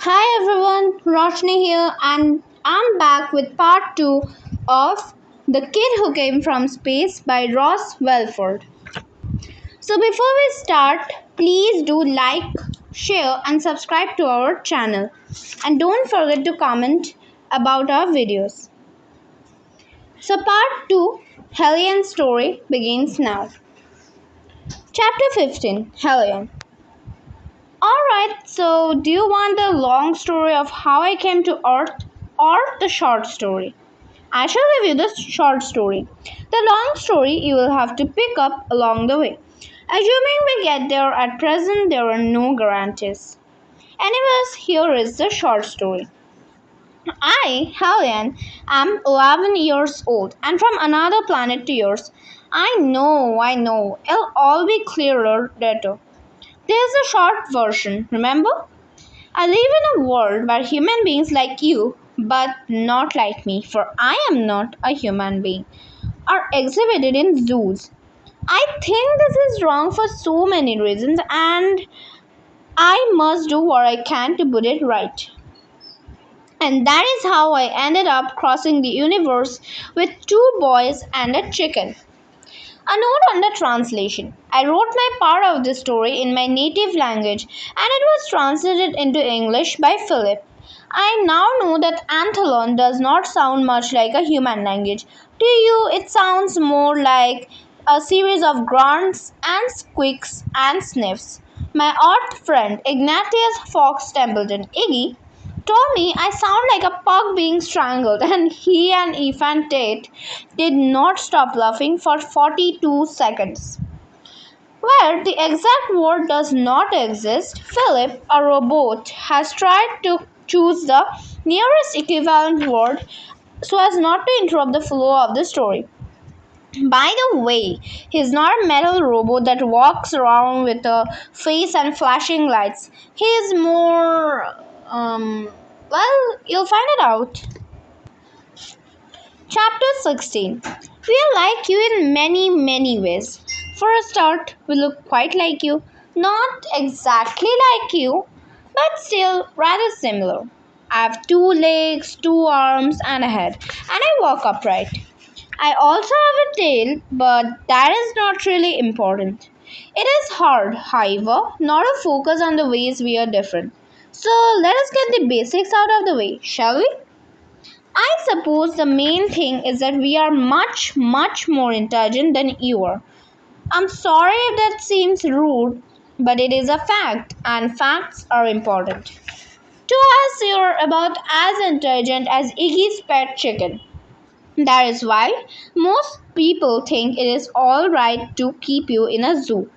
Hi everyone, Roshni here, and I'm back with part 2 of The Kid Who Came from Space by Ross Welford. So, before we start, please do like, share, and subscribe to our channel. And don't forget to comment about our videos. So, part 2, Helion's story, begins now. Chapter 15, Helion. Alright, so do you want the long story of how I came to Earth or the short story? I shall give you the short story. The long story you will have to pick up along the way. Assuming we get there at present, there are no guarantees. Anyways, here is the short story. I, Helen, am 11 years old and from another planet to yours. I know. It'll all be clearer later. There's a short version, remember? I live in a world where human beings like you, but not like me, for I am not a human being, are exhibited in zoos. I think this is wrong for so many reasons, and I must do what I can to put it right. And that is how I ended up crossing the universe with two boys and a chicken. A note on the translation. I wrote my part of the story in my native language and it was translated into English by Philip. I now know that Antholon does not sound much like a human language. To you, it sounds more like a series of grunts and squeaks and sniffs. My art friend Ignatius Fox Templeton, Iggy, told me I sound like a pug being strangled, and he and Ethan Tate did not stop laughing for 42 seconds. Where the exact word does not exist, Philip, a robot, has tried to choose the nearest equivalent word so as not to interrupt the flow of the story. By the way, he's not a metal robot that walks around with a face and flashing lights. He is more, you'll find it out. Chapter 16. We are like you in many ways. For a start, we look quite like you. Not exactly like you, but still rather similar. I have two legs, two arms, and a head, and I walk upright. I also have a tail, but that is not really important. It is hard, however, not to focus on the ways we are different. So let us get the basics out of the way, shall we? I suppose the main thing is that we are much more intelligent than you are. I'm sorry if that seems rude, but it is a fact, and facts are important. To us, you're about as intelligent as Iggy's pet chicken. That is why most people think it is alright to keep you in a zoo.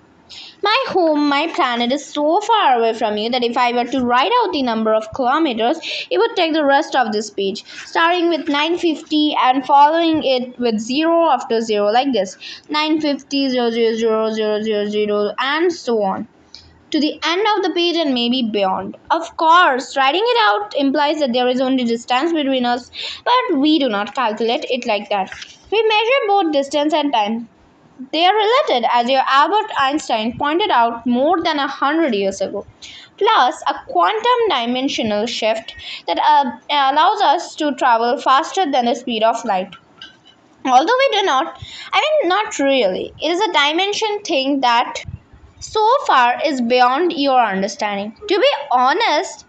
My home, my planet is so far away from you that if I were to write out the number of kilometers, it would take the rest of this page, starting with 950 and following it with 0 after 0, like this 950, 0000000, and so on to the end of the page and maybe beyond. Of course, writing it out implies that there is only distance between us, but we do not calculate it like that. We measure both distance and time. They are related, as your Albert Einstein pointed out more than 100 years ago. Plus, a quantum dimensional shift that allows us to travel faster than the speed of light. Although we do not, not really. It is a dimension thing that so far is beyond your understanding. To be honest,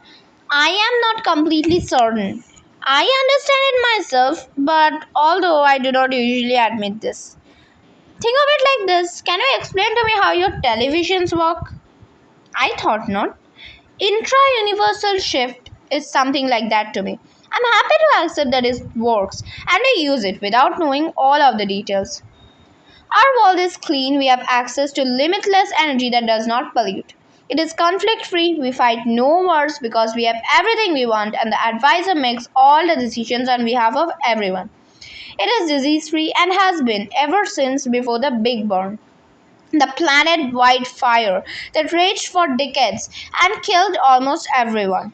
I am not completely certain. I understand it myself, but although I do not usually admit this. Think of it like this. Can you explain to me how your televisions work? I thought not. Intra-universal shift is something like that to me. I'm happy to accept that it works and to use it without knowing all of the details. Our world is clean. We have access to limitless energy that does not pollute. It is conflict free. We fight no wars because we have everything we want and the advisor makes all the decisions on behalf of everyone. It is disease free and has been ever since before the Big Bang, the planet-wide fire that raged for decades and killed almost everyone.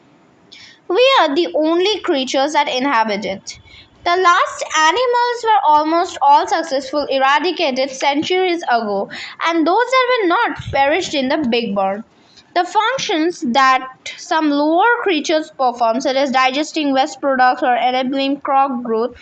We are the only creatures that inhabit it. The last animals were almost all successfully eradicated centuries ago, and those that were not perished in the Big Bang. The functions that some lower creatures perform, such as digesting waste products or enabling crop growth,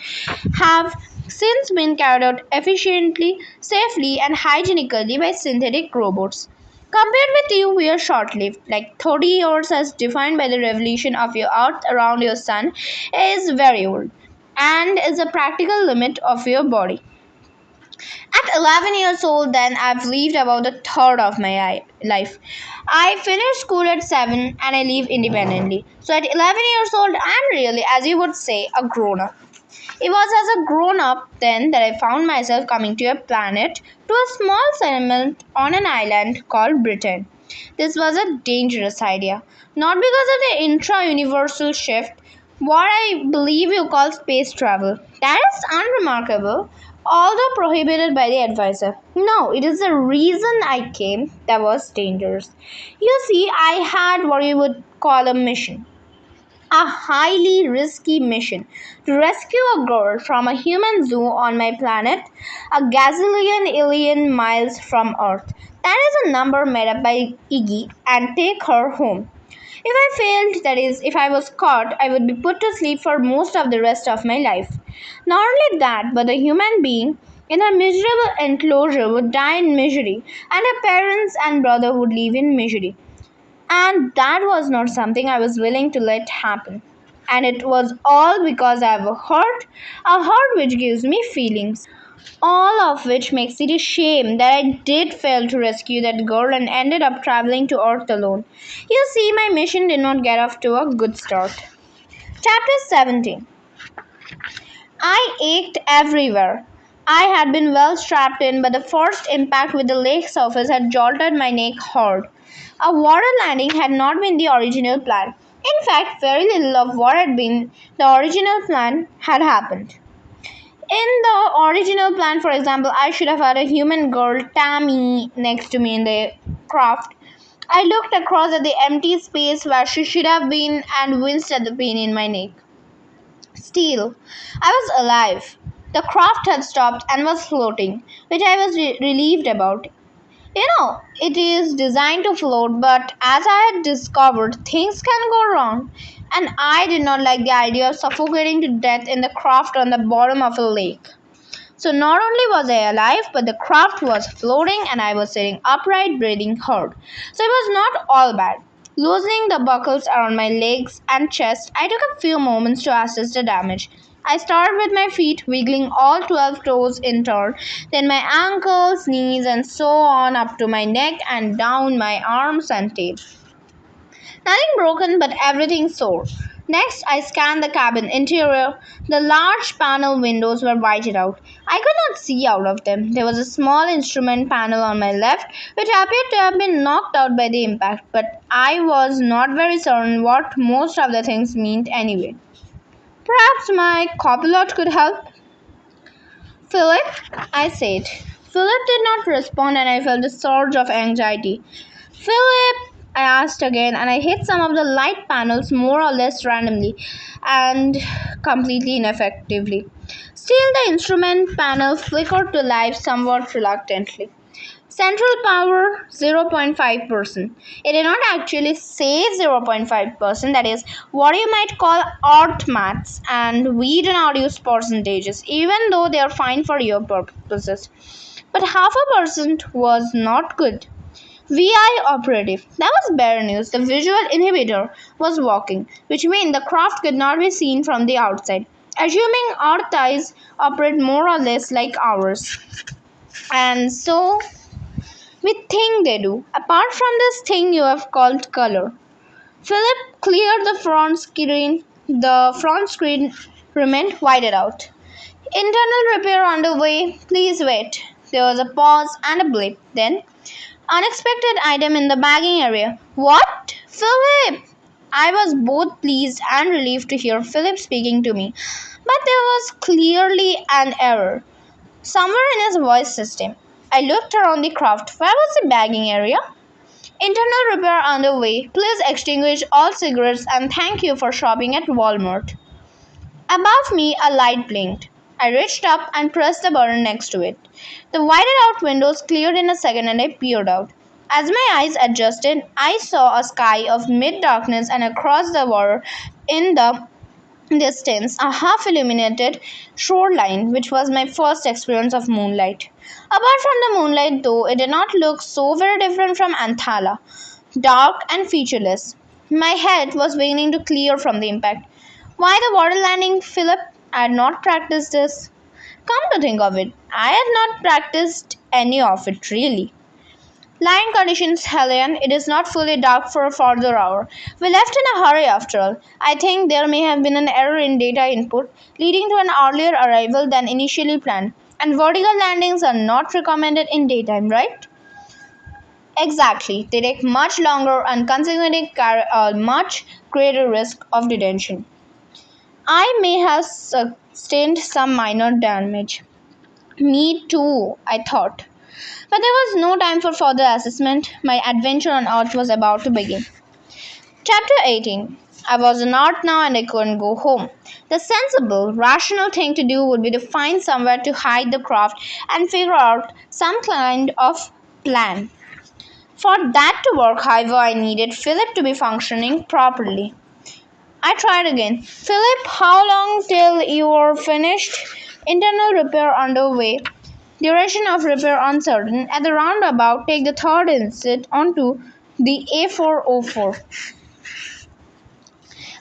have since been carried out efficiently, safely, and hygienically by synthetic robots. Compared with you, we are short lived. Like 30 years, as defined by the revolution of your Earth around your Sun, is very old and is a practical limit of your body. At 11 years old, then, I've lived about a third of my life. I finished school at 7 and I live independently. So at 11 years old, I'm really, as you would say, a grown up. It was as a grown up then that I found myself coming to a planet, to a small settlement on an island called Britain. This was a dangerous idea, not because of the intra universal shift, what I believe you call space travel. That is unremarkable, although prohibited by the advisor. No, it is the reason I came that was dangerous. You see, I had what you would call a mission, a highly risky mission to rescue a girl from a human zoo on my planet, a gazillion alien miles from Earth. That is a number made up by Iggy, and take her home. If I failed, that is, if I was caught, I would be put to sleep for most of the rest of my life. Not only that, but the human being in a miserable enclosure would die in misery, and her parents and brother would live in misery. And that was not something I was willing to let happen. And it was all because I have a heart which gives me feelings. All of which makes it a shame that I did fail to rescue that girl and ended up traveling to Earth alone. You see, my mission did not get off to a good start. Chapter 17. I ached everywhere. I had been well strapped in, but the first impact with the lake surface had jolted my neck hard. A water landing had not been the original plan. In fact, very little of what had been the original plan had happened. In the original plan, for example, I should have had a human girl, Tammy, next to me in the craft. I looked across at the empty space where she should have been and winced at the pain in my neck. Still, I was alive. The craft had stopped and was floating, which I was relieved about. It is designed to float, but as I had discovered, things can go wrong, and I did not like the idea of suffocating to death in the craft on the bottom of a lake. So not only was I alive, but the craft was floating and I was sitting upright, breathing hard. So it was not all bad. Loosening the buckles around my legs and chest, I took a few moments to assess the damage. I started with my feet, wiggling all 12 toes in turn, then my ankles, knees, and so on up to my neck and down my arms and tail. Nothing broken, but everything sore. Next, I scanned the cabin interior. The large panel windows were whited out. I could not see out of them. There was a small instrument panel on my left, which appeared to have been knocked out by the impact, but I was not very certain what most of the things meant anyway. Perhaps my copilot could help? Philip, I said. Philip did not respond, and I felt a surge of anxiety. Philip, I asked again, and I hit some of the light panels more or less randomly and completely ineffectively. Still, the instrument panel flickered to life somewhat reluctantly. Central power 0.5%. It did not actually say 0.5%, that is what you might call art maths, and we do not use percentages, even though they are fine for your purposes. But half a percent was not good. VI operative. That was bad news. The visual inhibitor was working, which meant the craft could not be seen from the outside. Assuming Earth eyes operate more or less like ours. And so we think they do, apart from this thing you have called color. Philip cleared the front screen. The front screen remained whited out. Internal repair underway. Please wait. There was a pause and a blip. Then, unexpected item in the bagging area. What? Philip! I was both pleased and relieved to hear Philip speaking to me. But there was clearly an error somewhere in his voice system. I looked around the craft. Where was the bagging area? Internal repair underway. Please extinguish all cigarettes and thank you for shopping at Walmart. Above me, a light blinked. I reached up and pressed the button next to it. The whited out windows cleared in a second and I peered out. As my eyes adjusted, I saw a sky of mid-darkness and across the water in the distance a half illuminated shoreline, which was my first experience of moonlight. Apart from the moonlight, though, it did not look so very different from Anthala, dark and featureless. My head was beginning to clear from the impact. Why the water landing, Philip? I had not practiced this. Come to think of it, I had not practiced any of it really. Line conditions, Helen. It is not fully dark for a further hour. We left in a hurry after all. I think there may have been an error in data input, leading to an earlier arrival than initially planned. And vertical landings are not recommended in daytime, right? Exactly. They take much longer and consequently carry a much greater risk of detention. I may have sustained some minor damage. Me too, I thought. But there was no time for further assessment. My adventure on Earth was about to begin. Chapter 18. I was on Earth now and I couldn't go home. The sensible, rational thing to do would be to find somewhere to hide the craft and figure out some kind of plan. For that to work, however, I needed Philip to be functioning properly. I tried again. Philip, how long till you're finished? Internal repair underway. Duration of repair uncertain. At the roundabout, take the third exit onto the A404.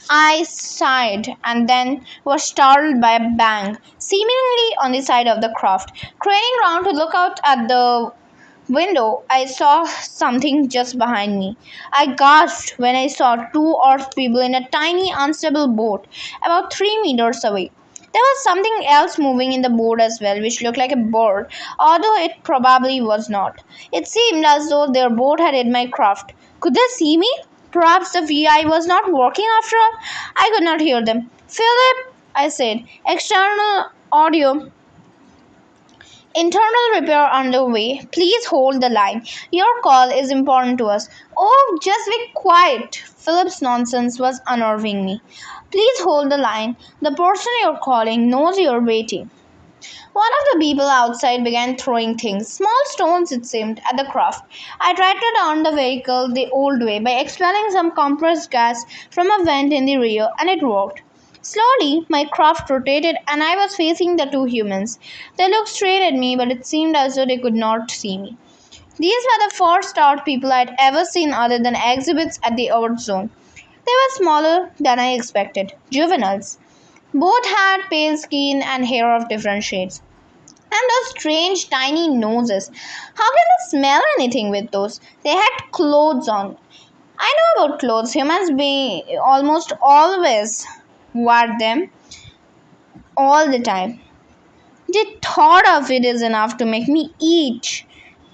I sighed and then was startled by a bang, seemingly on the side of the craft. Craning round to look out at the window, I saw something just behind me. I gasped when I saw two Earth people in a tiny, unstable boat about 3 meters away. There was something else moving in the boat as well, which looked like a bird, although it probably was not. It seemed as though their boat had hit my craft. Could they see me? Perhaps the VI was not working after all. I could not hear them. Philip, I said, external audio. Internal repair underway. Please hold the line. Your call is important to us. Oh, just be quiet. Philip's nonsense was unnerving me. Please hold the line. The person you're calling knows you're waiting. One of the people outside began throwing things, small stones it seemed, at the craft. I tried to turn the vehicle the old way by expelling some compressed gas from a vent in the rear, and it worked. Slowly, my craft rotated and I was facing the two humans. They looked straight at me, but it seemed as though they could not see me. These were the first Earth people I had ever seen other than exhibits at the Earth Zone. They were smaller than I expected, juveniles. Both had pale skin and hair of different shades. And those strange tiny noses. How can they smell anything with those? They had clothes on. I know about clothes. Humans be almost always wear them all the time. The thought of it is enough to make me itch.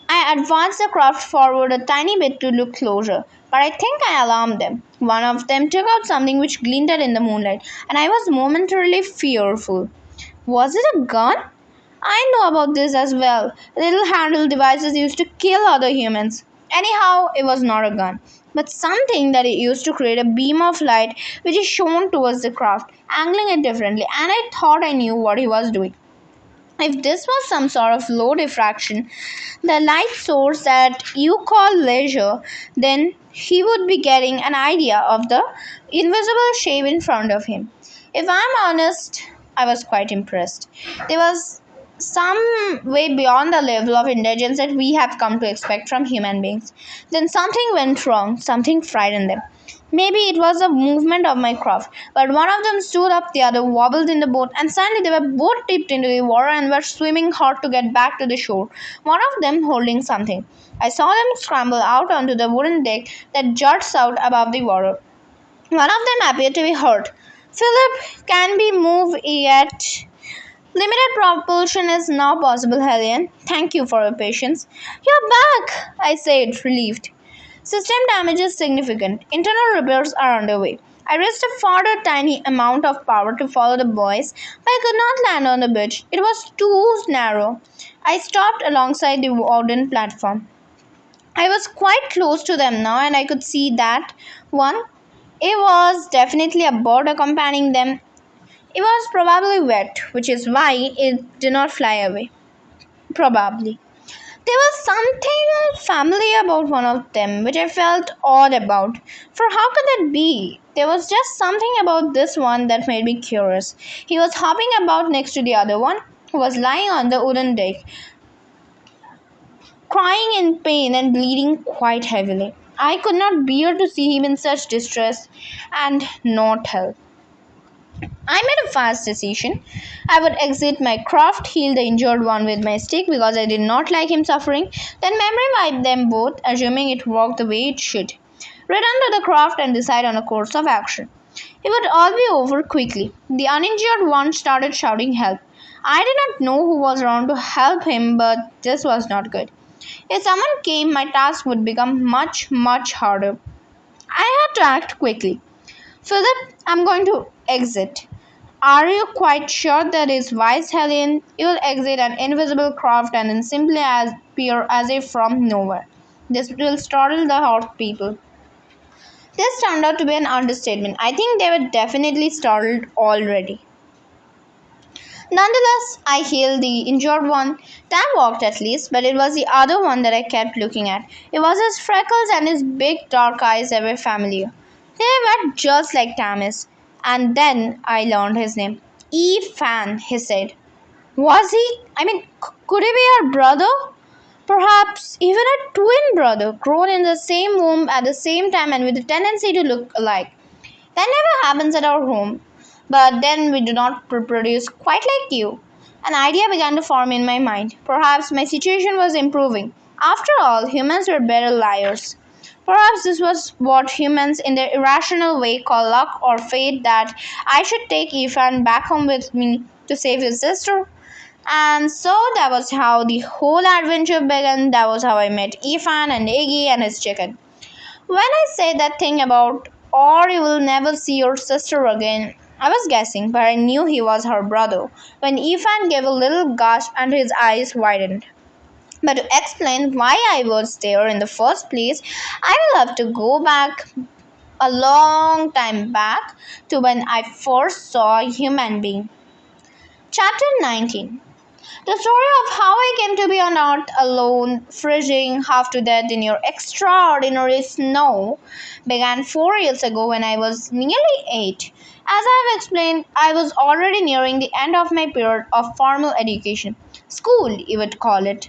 I advanced the craft forward a tiny bit to look closer, but I think I alarmed them. One of them took out something which glinted in the moonlight, and I was momentarily fearful. Was it a gun? I know about this as well. Little handled devices used to kill other humans. Anyhow, it was not a gun, but something that it used to create a beam of light which is shown towards the craft, angling it differently, and I thought I knew what he was doing. If this was some sort of low diffraction, the light source that you call laser, then he would be getting an idea of the invisible shape in front of him. If I'm honest, I was quite impressed. There was some way beyond the level of intelligence that we have come to expect from human beings. Then something went wrong, something frightened them. Maybe it was the movement of my craft, but one of them stood up, the other wobbled in the boat, and suddenly they were both tipped into the water and were swimming hard to get back to the shore, one of them holding something. I saw them scramble out onto the wooden deck that juts out above the water. One of them appeared to be hurt. Philip, can be moved yet? Limited propulsion is now possible, Helen. Thank you for your patience. You're back, I said, relieved. System damage is significant. Internal repairs are underway. I raised a further tiny amount of power to follow the boys, but I could not land on the beach. It was too narrow. I stopped alongside the wooden platform. I was quite close to them now, and I could see that one. It was definitely a bird accompanying them. It was probably wet, which is why it did not fly away. Probably. There was something familiar about one of them, which I felt odd about. For how could that be? There was just something about this one that made me curious. He was hopping about next to the other one, who was lying on the wooden deck, crying in pain and bleeding quite heavily. I could not bear to see him in such distress and not help. I made a fast decision. I would exit my craft, heal the injured one with my stick because I did not like him suffering, then memory wipe them both, assuming it worked the way it should. Return to the craft and decide on a course of action. It would all be over quickly. The uninjured one started shouting help. I did not know who was around to help him, but this was not good. If someone came, my task would become much, much harder. I had to act quickly. Philip, I'm going to exit. Are you quite sure that is wise, Helen? You'll exit an invisible craft and then simply appear as if from nowhere. This will startle the hot people. This turned out to be an understatement. I think they were definitely startled already. Nonetheless, I healed the injured one. Tam walked at least, but it was the other one that I kept looking at. It was his freckles and his big dark eyes that were familiar. They were just like Tammy's. And then I learned his name. Fan, he said. Was he? Could he be our brother? Perhaps even a twin brother, grown in the same womb at the same time and with a tendency to look alike. That never happens at our home. But then we do not reproduce quite like you. An idea began to form in my mind. Perhaps my situation was improving. After all, humans were better liars. Perhaps this was what humans in their irrational way call luck or fate, that I should take Ethan back home with me to save his sister. And so that was how the whole adventure began. That was how I met Ethan and Iggy and his chicken. When I said that thing about, or you will never see your sister again, I was guessing, but I knew he was her brother. When Ethan gave a little gasp and his eyes widened. But to explain why I was there in the first place, I will have to go back a long time back to when I first saw a human being. Chapter 19. The story of how I came to be on Earth alone, freezing half to death in your extraordinary snow, began 4 years ago when I was nearly 8. As I have explained, I was already nearing the end of my period of formal education. School, you would call it.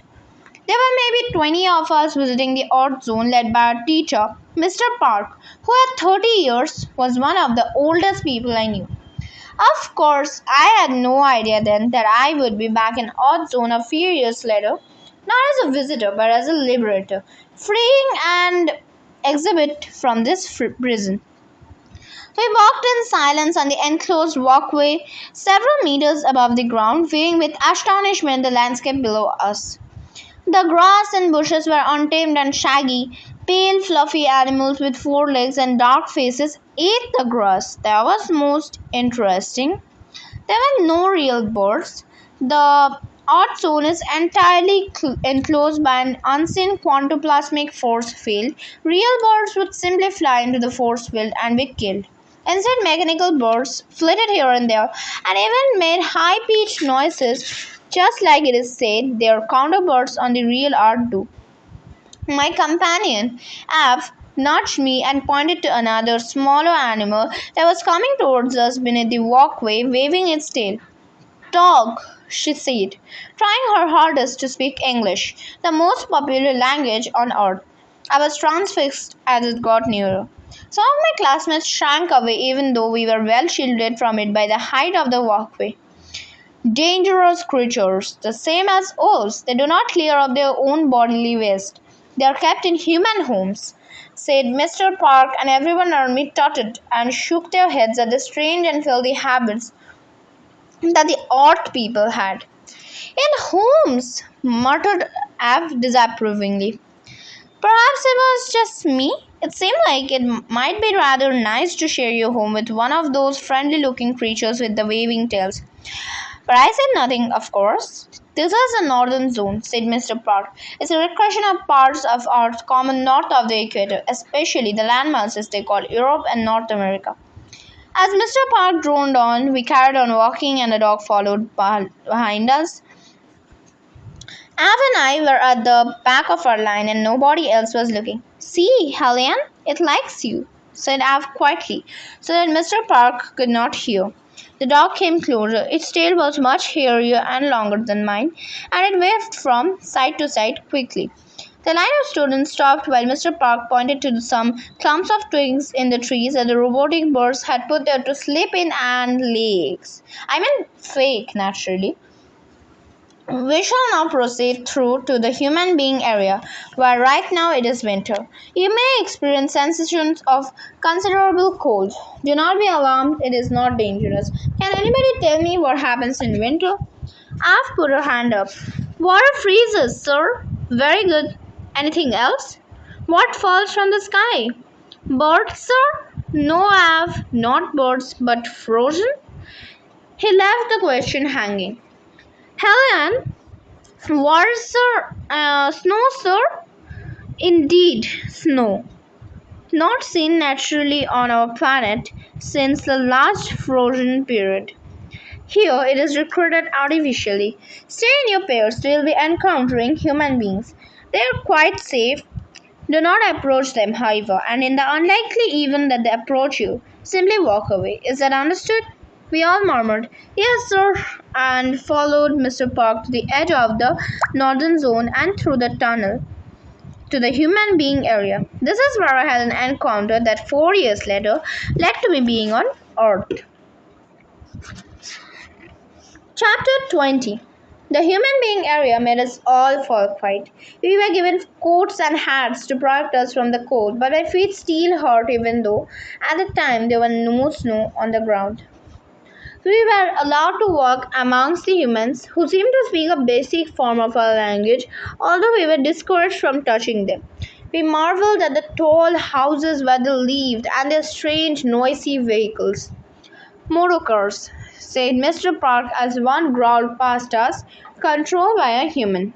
There were maybe 20 of us visiting the Earth Zone led by our teacher, Mr. Park, who at 30 years was one of the oldest people I knew. Of course, I had no idea then that I would be back in Odd Zone a few years later, not as a visitor but as a liberator, freeing and exhibit from this prison. We walked in silence on the enclosed walkway, several meters above the ground, viewing with astonishment the landscape below us. The grass and bushes were untamed and shaggy. Pale, fluffy animals with 4 legs and dark faces ate the grass. That was most interesting. There were no real birds. The Earth zone is entirely enclosed by an unseen quantoplasmic force field. Real birds would simply fly into the force field and be killed. Instead, mechanical birds flitted here and there and even made high-pitched noises, just like it is said their counterparts on the real Earth do. My companion, Av, nudged me and pointed to another, smaller animal that was coming towards us beneath the walkway, waving its tail. Dog, she said, trying her hardest to speak English, the most popular language on earth. I was transfixed as it got nearer. Some of my classmates shrank away even though we were well shielded from it by the height of the walkway. Dangerous creatures, the same as wolves, they do not clear up their own bodily waste. They are kept in human homes, said Mr. Park, and everyone around me tutted and shook their heads at the strange and filthy habits that the odd people had. In homes, muttered Av disapprovingly. Perhaps it was just me. It seemed like it might be rather nice to share your home with one of those friendly looking creatures with the waving tails. But I said nothing, of course. This is the northern zone, said Mr. Park. It's a recreation of parts of Earth common north of the equator, especially the landmasses they call Europe and North America. As Mr. Park droned on, we carried on walking and the dog followed behind us. Av and I were at the back of our line and nobody else was looking. See, Helene, it likes you, said Av quietly, so that Mr. Park could not hear. The dog came closer. Its tail was much hairier and longer than mine, and it waved from side to side quickly. The line of students stopped while Mr. Park pointed to some clumps of twigs in the trees that the robotic birds had put there to sleep in and lay eggs. I mean, fake, naturally. We shall now proceed through to the human being area, where right now it is winter. You may experience sensations of considerable cold. Do not be alarmed, it is not dangerous. Can anybody tell me what happens in winter? I've put her hand up. Water freezes, sir. Very good. Anything else? What falls from the sky? Birds, sir? No, I've not birds, but frozen. He left the question hanging. Helen, what is snow, sir? Indeed, snow. Not seen naturally on our planet since the last frozen period. Here it is recruited artificially. Stay in your pairs, you will be encountering human beings. They are quite safe. Do not approach them, however, and in the unlikely event that they approach you, simply walk away. Is that understood? We all murmured, Yes, sir, and followed Mr. Park to the edge of the northern zone and through the tunnel to the human being area. This is where I had an encounter that 4 years later led to me being on Earth. Chapter 20. The human being area made us all fall quiet. We were given coats and hats to protect us from the cold, but my feet still hurt even though at the time there was no snow on the ground. We were allowed to walk amongst the humans who seemed to speak a basic form of our language, although we were discouraged from touching them. We marveled at the tall houses where they lived and their strange, noisy vehicles. Motor cars, said Mr. Park as one growled past us, controlled by a human.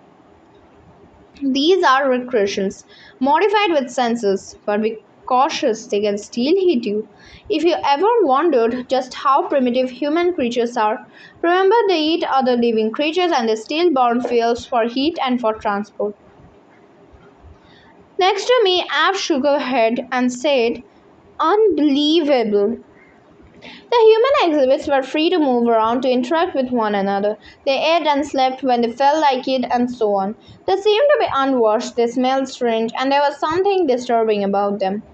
These are recreations, modified with sensors, but be cautious, they can still hit you. If you ever wondered just how primitive human creatures are, remember they eat other living creatures and they still burn fuels for heat and for transport. Next to me, Ab shook her head and said, Unbelievable. The human exhibits were free to move around to interact with one another. They ate and slept when they felt like it, and so on. They seemed to be unwashed, they smelled strange, and there was something disturbing about them,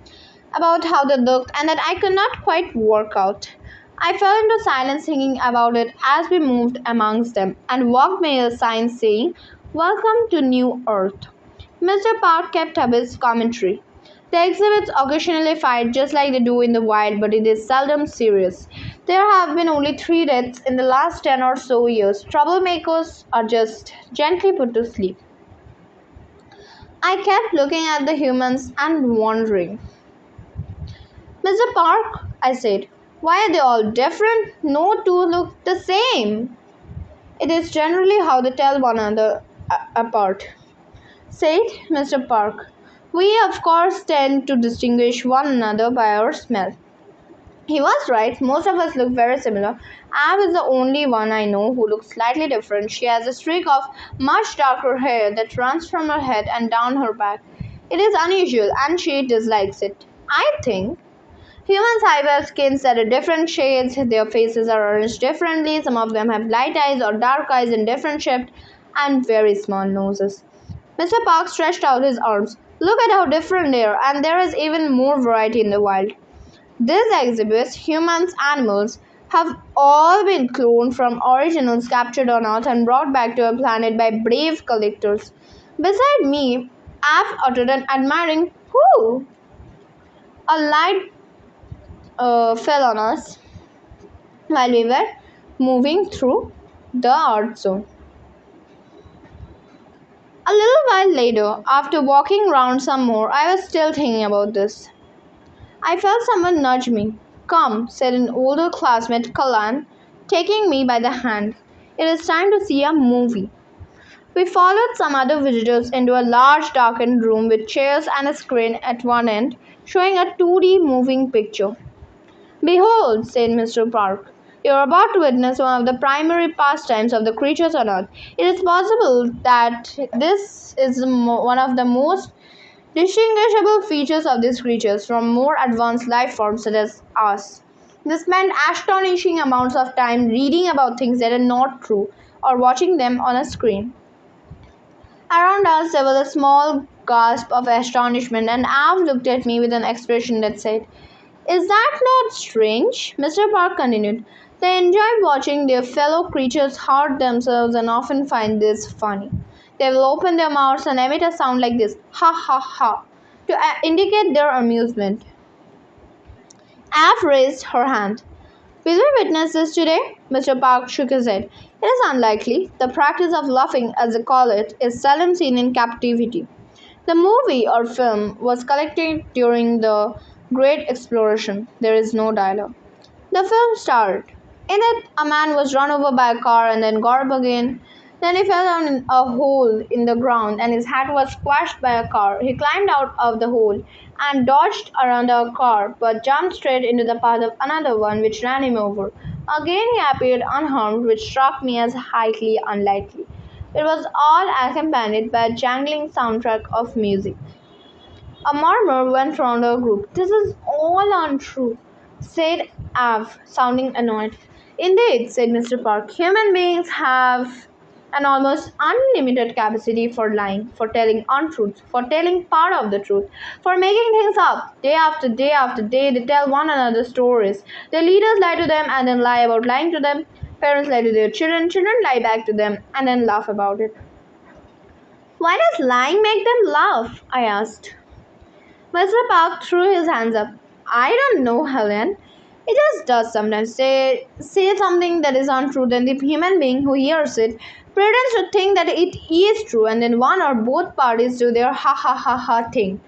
about how they looked, and that I could not quite work out. I fell into silence thinking about it as we moved amongst them, and walked by a sign saying, Welcome to New Earth. Mr. Park kept up his commentary. The exhibits occasionally fight just like they do in the wild, but it is seldom serious. There have been only 3 deaths in the last 10 or so years. Troublemakers are just gently put to sleep. I kept looking at the humans and wondering. Mr. Park, I said, why are they all different? No two look the same. It is generally how they tell one another apart, said Mr. Park. We, of course, tend to distinguish one another by our smell. He was right. Most of us look very similar. Ab is the only one I know who looks slightly different. She has a streak of much darker hair that runs from her head and down her back. It is unusual, and she dislikes it. I think humans have skins that are different shades. Their faces are arranged differently. Some of them have light eyes or dark eyes in different shapes and very small noses. Mr. Park stretched out his arms. Look at how different they are, and there is even more variety in the wild. These exhibits, humans, animals, have all been cloned from originals captured on Earth and brought back to our planet by brave collectors. Beside me, Ab uttered an admiring "Whoo!" A light fell on us while we were moving through the art zone. A little while later, after walking round some more, I was still thinking about this. I felt someone nudge me. Come, said an older classmate, Kalan, taking me by the hand. It is time to see a movie. We followed some other visitors into a large darkened room with chairs and a screen at one end, showing a 2D moving picture. Behold, said Mr. Park, You are about to witness one of the primary pastimes of the creatures on Earth. It is possible that this is one of the most distinguishable features of these creatures from more advanced life forms such as us. They spend astonishing amounts of time reading about things that are not true or watching them on a screen. Around us there was a small gasp of astonishment, and Av looked at me with an expression that said, "Is that not strange?" Mr. Park continued. "They enjoy watching their fellow creatures hurt themselves and often find this funny. They will open their mouths and emit a sound like this, ha ha ha, to indicate their amusement." Av raised her hand. "Will we witness this today?" Mr. Park shook his head. "It is unlikely. The practice of laughing, as they call it, is seldom seen in captivity. The movie or film was collected during the Great Exploration. There is no dialogue." The film started. In it, a man was run over by a car and then got up again. Then he fell down a hole in the ground and his hat was squashed by a car. He climbed out of the hole and dodged around a car but jumped straight into the path of another one which ran him over. Again he appeared unharmed, which struck me as highly unlikely. It was all accompanied by a jangling soundtrack of music. A murmur went round our group. "This is all untrue," said Av, sounding annoyed. "Indeed," said Mr. Park, "human beings have an almost unlimited capacity for lying, for telling untruths, for telling part of the truth, for making things up. Day after day after day, they tell one another stories. Their leaders lie to them and then lie about lying to them. Parents lie to their children, children lie back to them and then laugh about it." "Why does lying make them laugh?" I asked. Mr. Park threw his hands up. "I don't know, Helen. It just does sometimes. They say something that is untrue, then the human being who hears it pretends to think that it is true, and then one or both parties do their ha ha ha ha thing.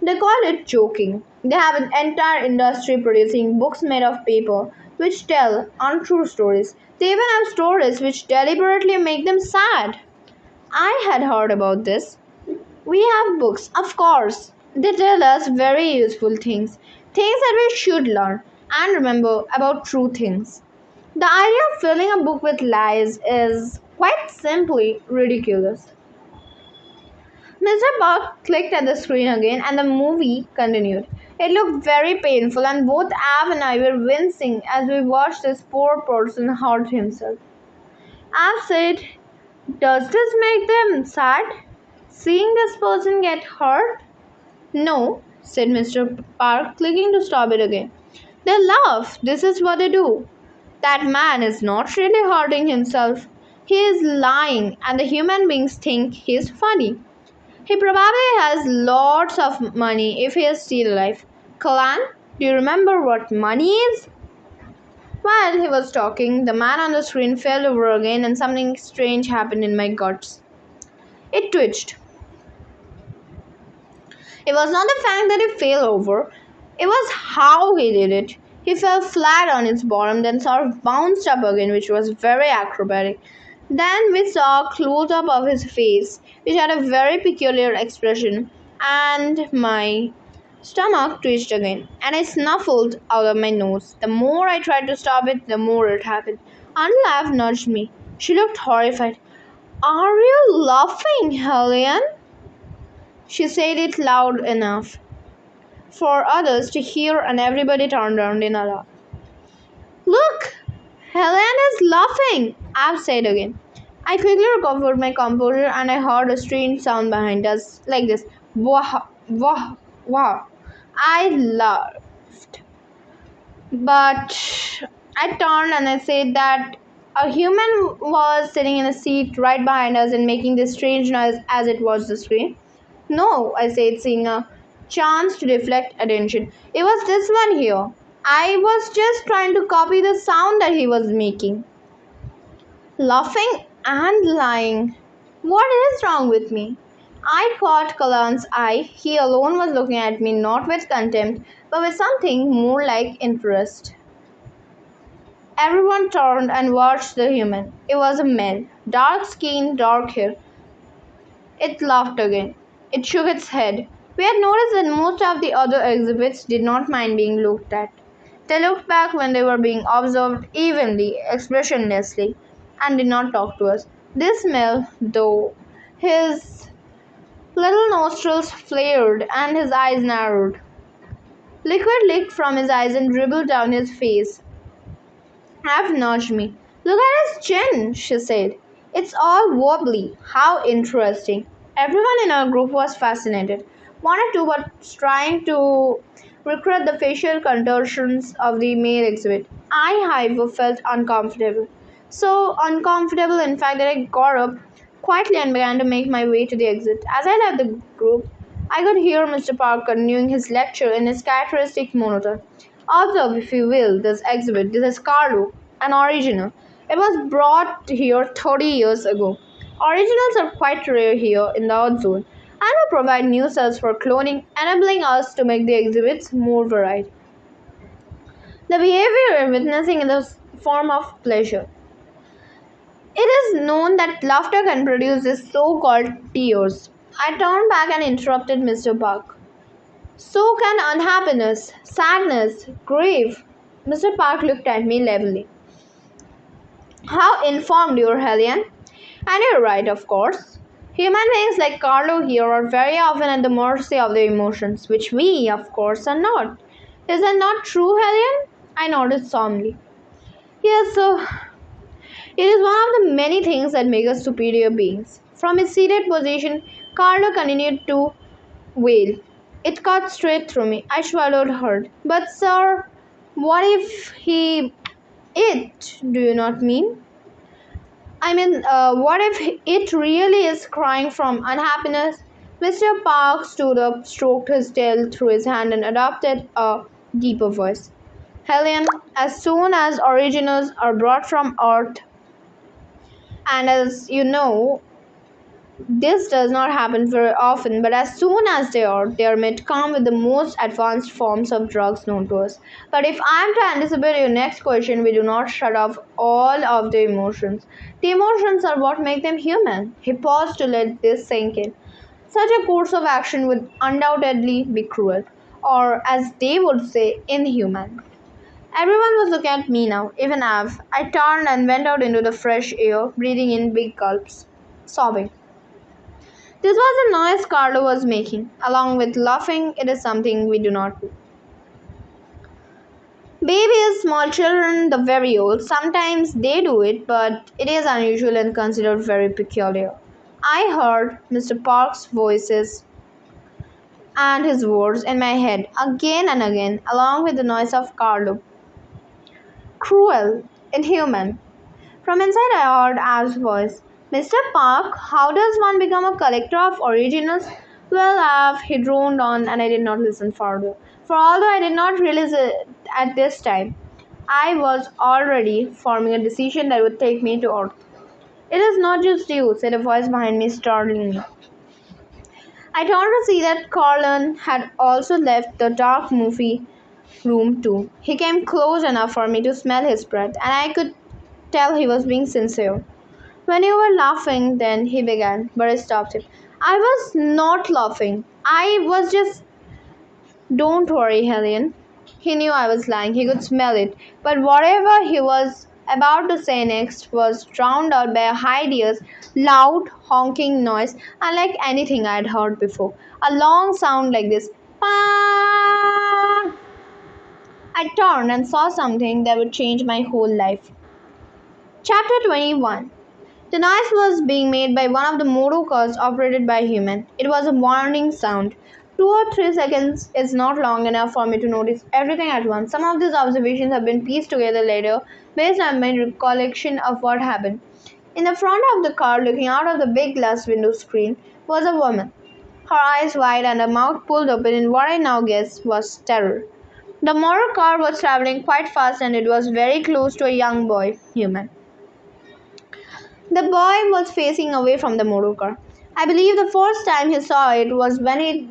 They call it joking. They have an entire industry producing books made of paper which tell untrue stories. They even have stories which deliberately make them sad." I had heard about this. "We have books, of course. They tell us very useful things, things that we should learn and remember about true things. The idea of filling a book with lies is quite simply ridiculous." Mr. Park clicked at the screen again and the movie continued. It looked very painful and both Av and I were wincing as we watched this poor person hurt himself. Av said, "Does this make them sad? Seeing this person get hurt?" "No," said Mr. Park, clicking to stop it again. "They laugh. This is what they do. That man is not really hurting himself. He is lying, and the human beings think he is funny. He probably has lots of money if he is still alive. Kalan, do you remember what money is?" While he was talking, the man on the screen fell over again, and something strange happened in my guts. It twitched. It was not the fact that he fell over, it was how he did it. He fell flat on his bottom, then sort of bounced up again, which was very acrobatic. Then we saw a close up of his face, which had a very peculiar expression, and my stomach twitched again, and I snuffled out of my nose. The more I tried to stop it, the more it happened. Aunt Lav nudged me. She looked horrified. "Are you laughing, Helen?" She said it loud enough for others to hear, and everybody turned around in alarm. "Look! Helen is laughing!" I've said again. I quickly recovered my composure and I heard a strange sound behind us, like this. Wah, wah, wah. I laughed. But I turned and I said that a human was sitting in a seat right behind us and making this strange noise as it watched the screen. "No," I said, seeing a chance to deflect attention. "It was this one here. I was just trying to copy the sound that he was making." Laughing and lying. What is wrong with me? I caught Kalan's eye. He alone was looking at me, not with contempt, but with something more like interest. Everyone turned and watched the human. It was a male, dark skin, dark hair. It laughed again. It shook its head. We had noticed that most of the other exhibits did not mind being looked at. They looked back when they were being observed evenly, expressionlessly, and did not talk to us. They smelled, though. His little nostrils flared and his eyes narrowed. Liquid leaked from his eyes and dribbled down his face. Have nudged me. Look at his chin, she said. It's all wobbly. How interesting. Everyone in our group was fascinated. One or two were trying to recreate the facial contortions of the male exhibit. I, however, felt uncomfortable. So uncomfortable, in fact, that I got up quietly and began to make my way to the exit. As I left the group, I could hear Mr. Park continuing his lecture in his characteristic monotone. Observe, if you will, this exhibit. This is Carlo, an original. It was brought here 30 years ago. Originals are quite rare here in the Earth Zone and will provide new cells for cloning, enabling us to make the exhibits more varied. The behavior we're witnessing is a form of pleasure. It is known that laughter can produce these so-called tears. I turned back and interrupted Mr. Park. So can unhappiness, sadness, grief. Mr. Park looked at me levelly. How informed you are, Helen. And you're right, of course. Human beings like Carlo here are very often at the mercy of their emotions, which we, of course, are not. Is that not true, Helen? I nodded solemnly. Yes, sir. It is one of the many things that make us superior beings. From his seated position, Carlo continued to wail. It cut straight through me. I swallowed hard. But, sir, what if he... It, do you not mean? What if it really is crying from unhappiness? Mr. Park stood up, stroked his tail through his hand, and adopted a deeper voice. Helen, as soon as originals are brought from Earth, and as you know, this does not happen very often, but as soon as they are made come with the most advanced forms of drugs known to us. But if I am to anticipate your next question, we do not shut off all of the emotions. The emotions are what make them human. He paused to let this sink in. Such a course of action would undoubtedly be cruel, or as they would say, inhuman. Everyone was looking at me now, even Av. I turned and went out into the fresh air, breathing in big gulps, sobbing. This was the noise Carlo was making. Along with laughing, it is something we do not do. Babies, small children, the very old, sometimes they do it, but it is unusual and considered very peculiar. I heard Mr. Park's voices and his words in my head again and again, along with the noise of Carlo. Cruel, inhuman. From inside I heard Av's voice. Mr. Park, how does one become a collector of originals? Well, Av, he droned on, and I did not listen further. For although I did not realize it at this time, I was already forming a decision that would take me to Earth. It is not just you, said a voice behind me, startling me. I turned to see that Carlin had also left the dark movie room too. He came close enough for me to smell his breath, and I could tell he was being sincere. When you were laughing, then he began, but I stopped him. I was not laughing. I was just... Don't worry, Helen. He knew I was lying. He could smell it. But whatever he was about to say next was drowned out by a hideous, loud, honking noise unlike anything I had heard before. A long sound like this. Pa! I turned and saw something that would change my whole life. Chapter 21. The noise was being made by one of the motor cars operated by human. It was a warning sound. 2 or 3 seconds is not long enough for me to notice everything at once. Some of these observations have been pieced together later based on my recollection of what happened. In the front of the car, looking out of the big glass window screen, was a woman. Her eyes wide and her mouth pulled open in what I now guess was terror. The motor car was traveling quite fast and it was very close to a young boy, human. The boy was facing away from the motor car. I believe the first time he saw it was when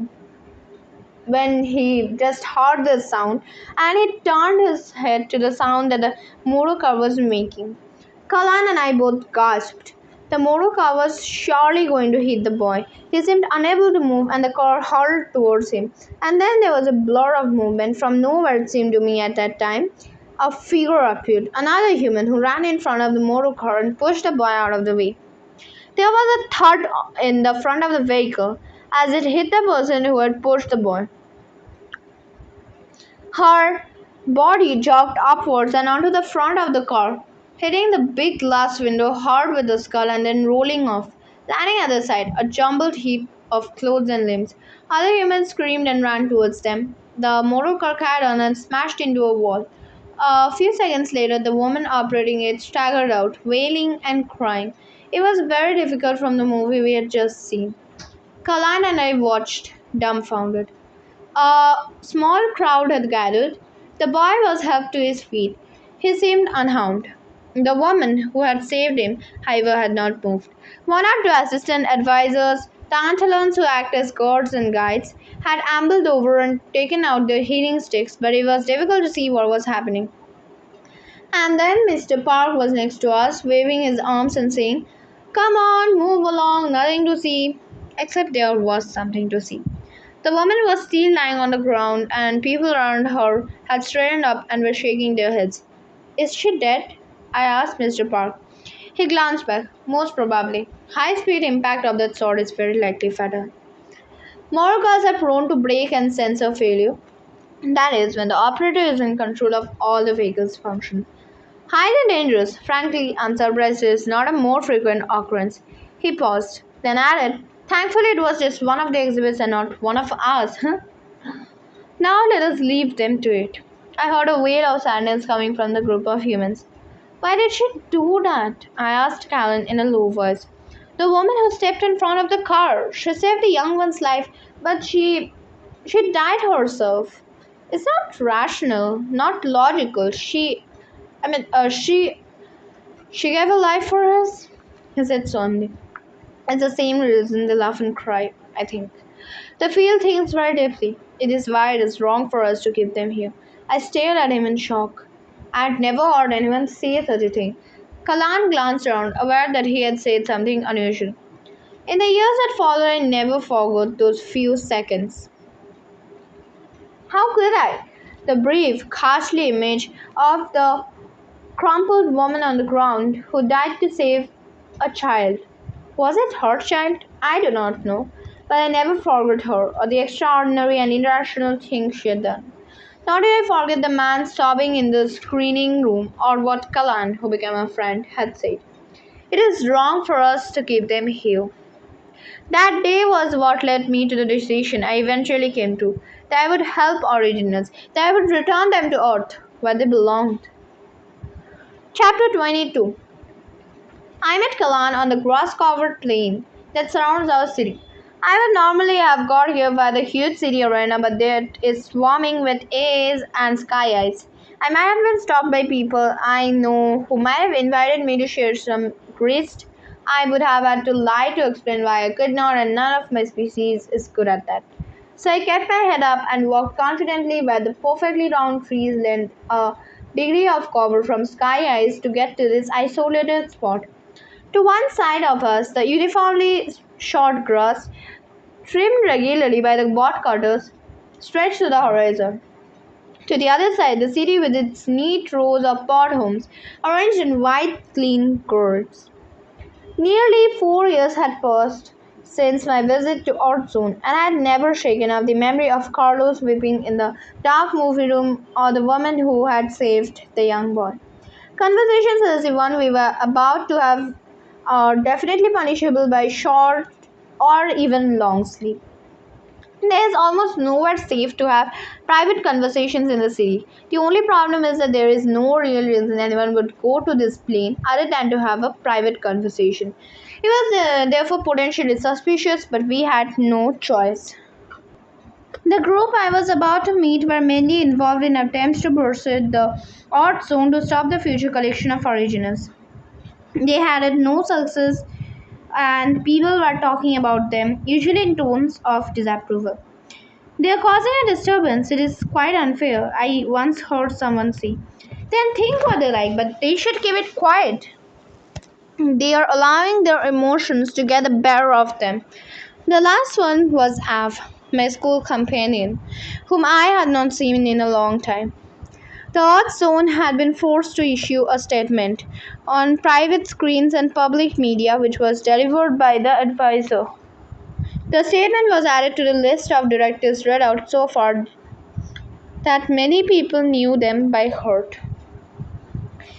he just heard the sound and he turned his head to the sound that the motor car was making. Kalan and I both gasped. The motor car was surely going to hit the boy. He seemed unable to move and the car hurtled towards him. And then there was a blur of movement from nowhere, it seemed to me at that time. A figure appeared, another human who ran in front of the motor car and pushed the boy out of the way. There was a thud in the front of the vehicle as it hit the person who had pushed the boy. Her body jogged upwards and onto the front of the car, hitting the big glass window hard with the skull and then rolling off, landing at the side, a jumbled heap of clothes and limbs. Other humans screamed and ran towards them. The motor car carried on and smashed into a wall. A few seconds later, the woman operating it staggered out, wailing and crying. It was very difficult from the movie we had just seen. Kalan and I watched, dumbfounded. A small crowd had gathered. The boy was helped to his feet. He seemed unharmed. The woman who had saved him, however, had not moved. One or two assistant advisors, Tantalons who act as guards and guides, had ambled over and taken out their healing sticks, but it was difficult to see what was happening. And then Mr. Park was next to us, waving his arms and saying, "Come on, move along, nothing to see." Except there was something to see. The woman was still lying on the ground, and people around her had straightened up and were shaking their heads. "Is she dead?" I asked Mr. Park. He glanced back. "Most probably. High-speed impact of that sort is very likely fatal. Motor cars are prone to brake and sensor failure. That is, when the operator is in control of all the vehicle's functions. Highly dangerous. Frankly, I'm surprised it is not a more frequent occurrence." He paused, then added, "Thankfully it was just one of the exhibits and not one of ours." Now let us leave them to it. I heard a wail of sadness coming from the group of humans. "Why did she do that?" I asked Callan in a low voice. "The woman who stepped in front of the car. She saved the young one's life, but she died herself. It's not rational, not logical. She gave her life for us," he said solemnly. "It's the same reason they laugh and cry, I think. They feel things very deeply. It is why it is wrong for us to keep them here." I stared at him in shock. I had never heard anyone say such a thing. Kalan glanced around, aware that he had said something unusual. In the years that followed, I never forgot those few seconds. How could I? The brief, ghastly image of the crumpled woman on the ground who died to save a child. Was it her child? I do not know, but I never forgot her or the extraordinary and irrational things she had done. Nor did I forget the man sobbing in the screening room or what Kalan, who became a friend, had said. It is wrong for us to keep them here. That day was what led me to the decision I eventually came to, that I would help originals, that I would return them to Earth, where they belonged. Chapter 22. I met Kalan on the grass-covered plain that surrounds our city. I would normally have got here by the huge city arena, but that is swarming with AAs and sky eyes. I might have been stopped by people I know who might have invited me to share some grist. I would have had to lie to explain why I could not, and none of my species is good at that. So I kept my head up and walked confidently where the perfectly round trees lent a degree of cover from sky eyes to get to this isolated spot. To one side of us, the uniformly short grass, trimmed regularly by the bot cutters, stretched to the horizon. To the other side, the city with its neat rows of pod homes, arranged in white, clean courts. Nearly 4 years had passed since my visit to Earth Zone, and I had never shaken off the memory of Carlos weeping in the dark movie room or the woman who had saved the young boy. Conversations as the one we were about to have are definitely punishable by short or even long sleep. There is almost nowhere safe to have private conversations in the city. The only problem is that there is no real reason anyone would go to this plane other than to have a private conversation. It was therefore potentially suspicious, but we had no choice. The group I was about to meet were mainly involved in attempts to persuade the Art Zone to stop the future collection of originals. They had no success, and people were talking about them, usually in tones of disapproval. "They are causing a disturbance. It is quite unfair," I once heard someone say. "Then think what they like, but they should keep it quiet." They are allowing their emotions to get the better of them. The last one was Av, my school companion, whom I had not seen in a long time. The Earth Zone had been forced to issue a statement on private screens and public media, which was delivered by the advisor. The statement was added to the list of directives read out so far that many people knew them by heart.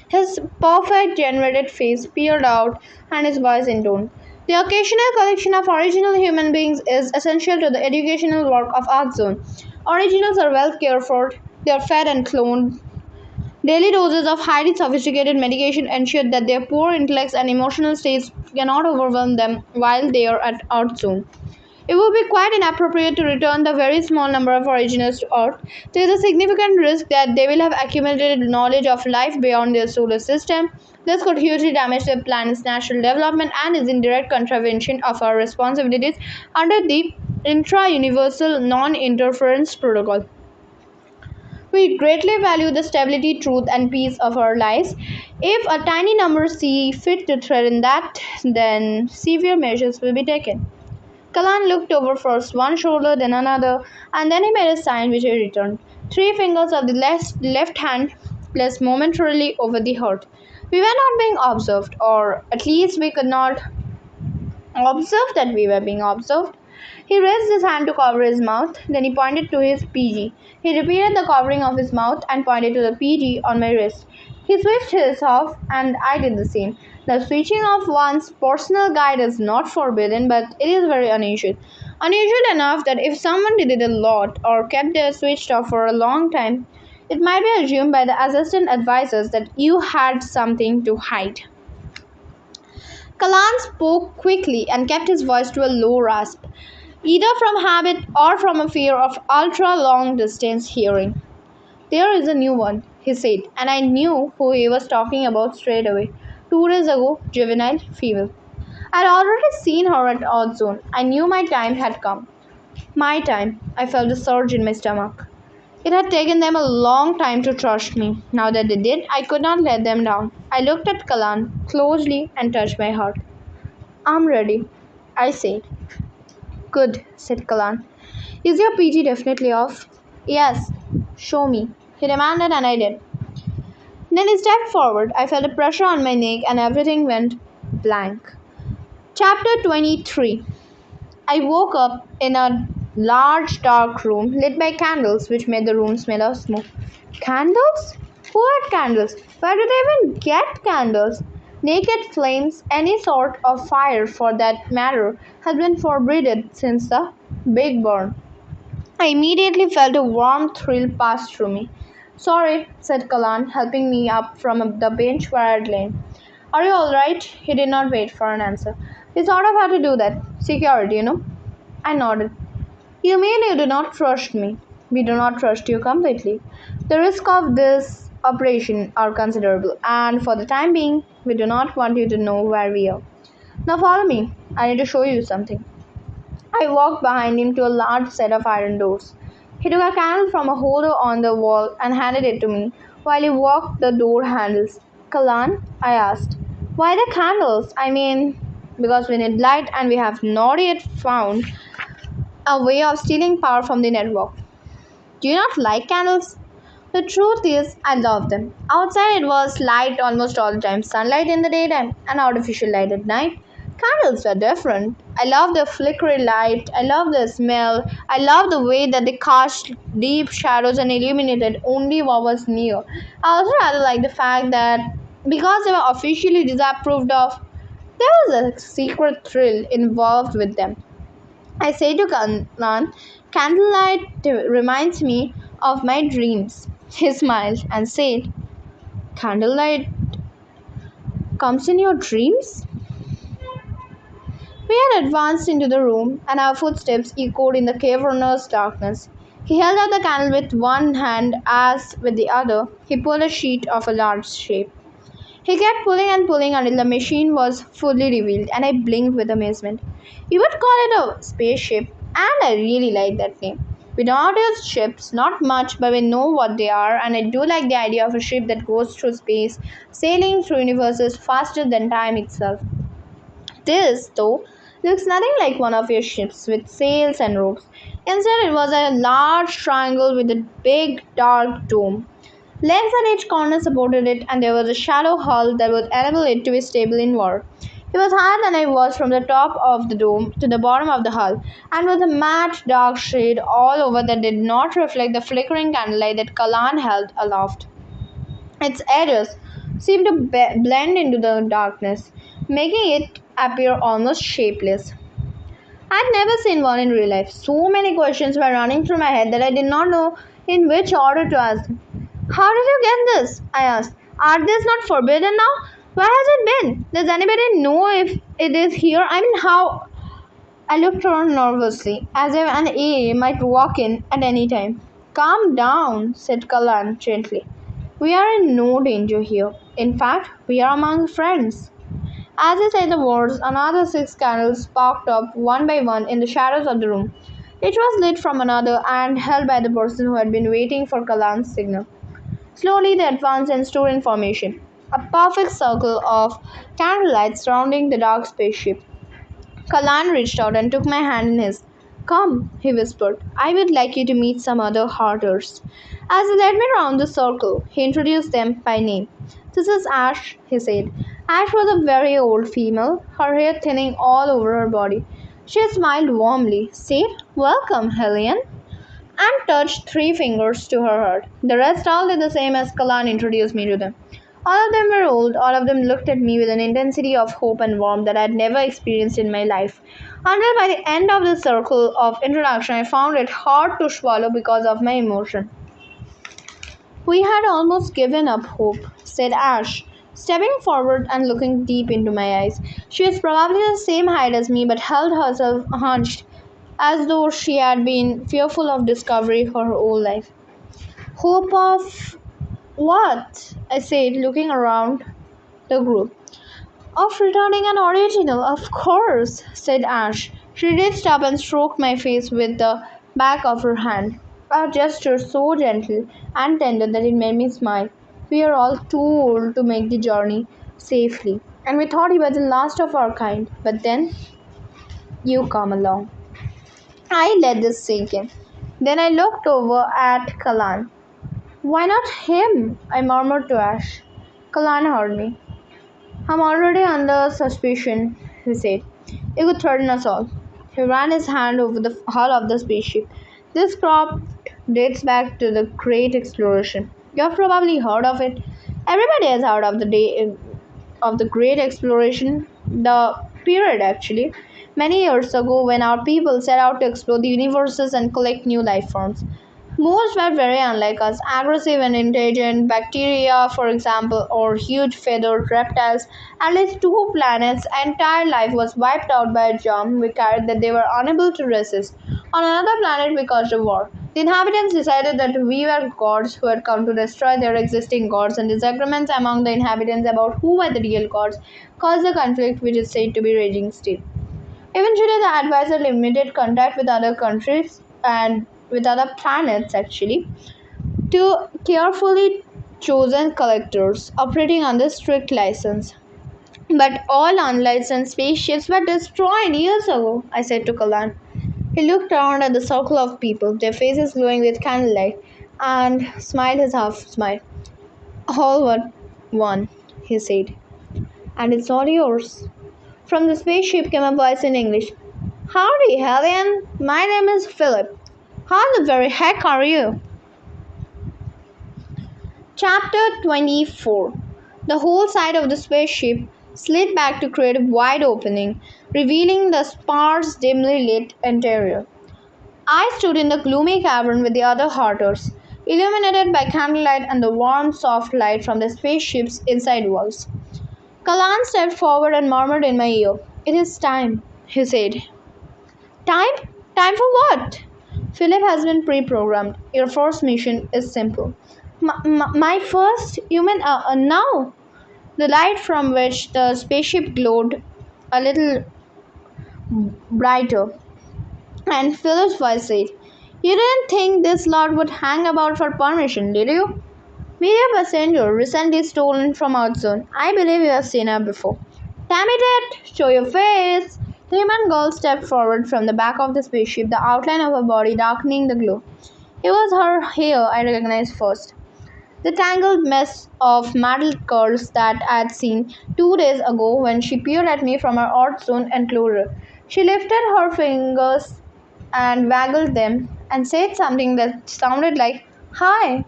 His perfect generated face peered out and his voice intoned. The occasional collection of original human beings is essential to the educational work of Art Zone. Originals are well cared for, they are fed and cloned. Daily doses of highly sophisticated medication ensure that their poor intellects and emotional states cannot overwhelm them while they are at Art Zone. It would be quite inappropriate to return the very small number of originals to Earth. There is a significant risk that they will have accumulated knowledge of life beyond their solar system. This could hugely damage the planet's natural development and is in direct contravention of our responsibilities under the Intra-Universal Non-Interference Protocol. We greatly value the stability, truth, and peace of our lives. If a tiny number see fit to threaten that, then severe measures will be taken. Kalan looked over first one shoulder, then another, and then he made a sign which I returned. 3 fingers of the left hand placed momentarily over the heart. We were not being observed, or at least we could not observe that we were being observed. He raised his hand to cover his mouth, then he pointed to his PG. He repeated the covering of his mouth and pointed to the PG on my wrist. He switched his off, and I did the same. The switching of one's personal guide is not forbidden, but it is very unusual. Unusual enough that if someone did it a lot or kept their switched off for a long time, it might be assumed by the assistant advisors that you had something to hide. Kalan spoke quickly and kept his voice to a low rasp, either from habit or from a fear of ultra-long distance hearing. There is a new one, he said, and I knew who he was talking about straight away. 2 days ago, juvenile female. I had already seen her at Odd Zone. I knew my time had come. My time. I felt a surge in my stomach. It had taken them a long time to trust me. Now that they did, I could not let them down. I looked at Kalan closely and touched my heart. I'm ready, I said. Good, said Kalan. Is your PG definitely off? Yes. Show me. He demanded, and I did. Then he stepped forward. I felt a pressure on my neck and everything went blank. Chapter 23. I woke up in a large dark room lit by candles which made the room smell of smoke. Candles? Who had candles? Where did they even get candles? Naked flames, any sort of fire for that matter, had been forbidden since the Big Burn. I immediately felt a warm thrill pass through me. Sorry, said Kalan, helping me up from the bench where I had lain. Are you all right? He did not wait for an answer. We sort of had to do that. Security, you know. I nodded. You mean you do not trust me? We do not trust you completely. The risks of this operation are considerable, and for the time being, we do not want you to know where we are. Now follow me. I need to show you something. I walked behind him to a large set of iron doors. He took a candle from a holder on the wall and handed it to me while he walked the door handles. Kalan, I asked, why the candles? I mean, because we need light and we have not yet found a way of stealing power from the network. Do you not like candles? The truth is, I love them. Outside it was light almost all the time, sunlight in the daytime and artificial light at night. Candles were different. I love the flickering light, I love the smell, I love the way that they cast deep shadows and illuminated only what was near. I also rather like the fact that because they were officially disapproved of, there was a secret thrill involved with them. I say to Kannan, candlelight reminds me of my dreams. He smiled and said, candlelight comes in your dreams? We had advanced into the room, and our footsteps echoed in the cavernous darkness. He held out the candle with one hand as, with the other, he pulled a sheet of a large shape. He kept pulling and pulling until the machine was fully revealed, and I blinked with amazement. You would call it a spaceship, and I really like that name. We do not use ships, not much, but we know what they are, and I do like the idea of a ship that goes through space, sailing through universes faster than time itself. This, though, looks nothing like one of your ships with sails and ropes. Instead, it was a large triangle with a big dark dome. Legs at each corner supported it, and there was a shallow hull that would enable it to be stable in war. It was higher than I was from the top of the dome to the bottom of the hull, and with a matte dark shade all over that did not reflect the flickering candlelight that Kalan held aloft. Its edges seemed to blend into the darkness, making it appear almost shapeless. I'd never seen one in real life. So many questions were running through my head that I did not know in which order to ask them. How did you get this? I asked. Are these not forbidden now? Where has it been? Does anybody know if it is here? I mean, how? I looked around nervously, as if an AA might walk in at any time. Calm down, said Kalan gently. We are in no danger here. In fact, we are among friends. As he said the words, another 6 candles sparked up one by one in the shadows of the room. Each was lit from another and held by the person who had been waiting for Kalan's signal. Slowly they advanced and stood in formation, a perfect circle of candlelight surrounding the dark spaceship. Kalan reached out and took my hand in his. Come, he whispered. I would like you to meet some other hearters. As he led me round the circle, he introduced them by name. This is Ash, he said. Ash was a very old female, her hair thinning all over her body. She smiled warmly, said, Welcome, Helene, and touched 3 fingers to her heart. The rest all did the same as Kalan introduced me to them. All of them were old, all of them looked at me with an intensity of hope and warmth that I had never experienced in my life. Until by the end of the circle of introduction, I found it hard to swallow because of my emotion. We had almost given up hope, said Ash, stepping forward and looking deep into my eyes. She was probably the same height as me but held herself hunched as though she had been fearful of discovery her whole life. Hope of what? I said, looking around the group. Of returning an original, of course, said Ash. She reached up and stroked my face with the back of her hand, a gesture so gentle and tender that it made me smile. We are all too old to make the journey safely, and we thought he was the last of our kind. But then you come along. I let this sink in. Then I looked over at Kalan. Why not him? I murmured to Ash. Kalan heard me. I'm already under suspicion, he said. He could threaten us all. He ran his hand over the hull of the spaceship. This craft dates back to the Great Exploration. You've probably heard of it. Everybody has heard of the Great Exploration, the period actually, many years ago when our people set out to explore the universes and collect new life forms. Most were very unlike us, aggressive and intelligent, bacteria, for example, or huge feathered reptiles. At least 2 planets' entire life was wiped out by a germ we carried that they were unable to resist. On another planet, we caused a war. The inhabitants decided that we were gods who had come to destroy their existing gods, and disagreements among the inhabitants about who were the real gods caused a conflict which is said to be raging still. Eventually, the advisor limited contact with other countries and with other planets actually to carefully chosen collectors operating under strict license. But all unlicensed spaceships were destroyed years ago, I said to Kalan. He looked around at the circle of people, their faces glowing with candlelight, and smiled his half smile. All but one, he said. And it's all yours. From the spaceship came a voice in English. Howdy, Helene. My name is Philip. How the very heck are you? Chapter 24. The whole side of the spaceship slid back to create a wide opening, revealing the sparse, dimly lit interior. I stood in the gloomy cavern with the other Harters, illuminated by candlelight and the warm, soft light from the spaceship's inside walls. Kalan stepped forward and murmured in my ear. It is time, he said. Time? Time for what? Philip has been pre-programmed. Your first mission is simple. My first? You mean now? The light from which the spaceship glowed a little brighter, and Philip's voice said, You didn't think this lot would hang about for permission, did you? Media passenger recently stolen from our zone. I believe you have seen her before. Damn it! Show your face! The human girl stepped forward from the back of the spaceship, the outline of her body darkening the glow. It was her hair I recognized first. The tangled mess of metal curls that I had seen 2 days ago when she peered at me from her odd zone enclosure. She lifted her fingers and waggled them and said something that sounded like, "Hi."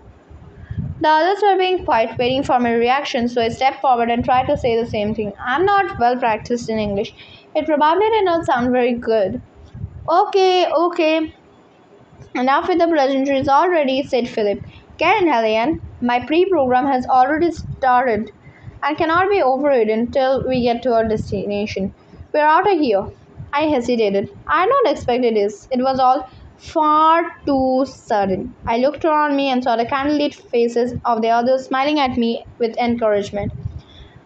The others were being quiet, waiting for my reaction, so I stepped forward and tried to say the same thing. I'm not well practiced in English. It probably did not sound very good. Okay. Enough with the pleasantries already, said Philip. Get in, Helene. My pre-program has already started and cannot be overridden until we get to our destination. We're out of here. I hesitated. I had not expected this. It was all far too sudden. I looked around me and saw the candlelit faces of the others smiling at me with encouragement.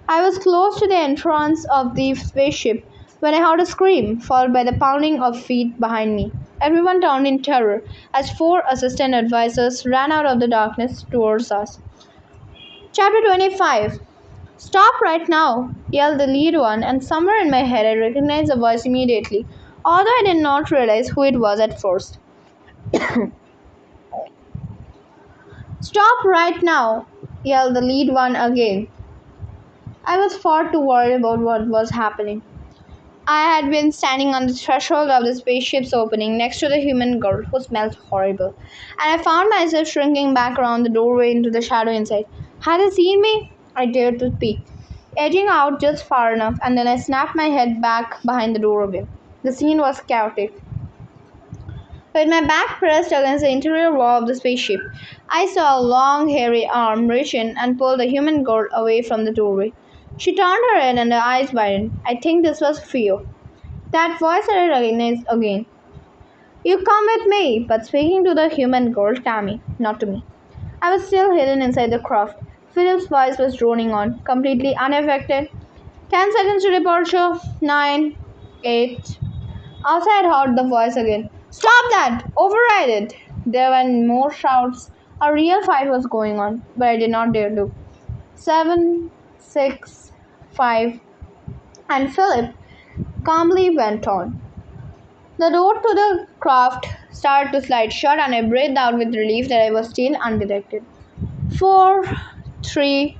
I was close to the entrance of the spaceship when I heard a scream, followed by the pounding of feet behind me. Everyone turned in terror as 4 assistant advisors ran out of the darkness towards us. Chapter 25. Stop right now, yelled the lead one, and somewhere in my head I recognized the voice immediately, although I did not realize who it was at first. Stop right now, yelled the lead one again. I was far too worried about what was happening. I had been standing on the threshold of the spaceship's opening next to the human girl who smelled horrible, and I found myself shrinking back around the doorway into the shadow inside. Had they seen me? I dared to peek, edging out just far enough, and then I snapped my head back behind the door again. The scene was chaotic. With my back pressed against the interior wall of the spaceship, I saw a long, hairy arm reach in and pull the human girl away from the doorway. She turned her head and her eyes widened. I think this was fear. That voice I recognized again. You come with me, but speaking to the human girl, Tammy, not to me. I was still hidden inside the craft. Philip's voice was droning on, completely unaffected. 10 seconds to departure. 9, 8. Outside heard the voice again. Stop that! Override it! There were more shouts. A real fight was going on, but I did not dare look. 7, 6, 5, and Philip calmly went on. The door to the craft started to slide shut, and I breathed out with relief that I was still undetected. 4, 3,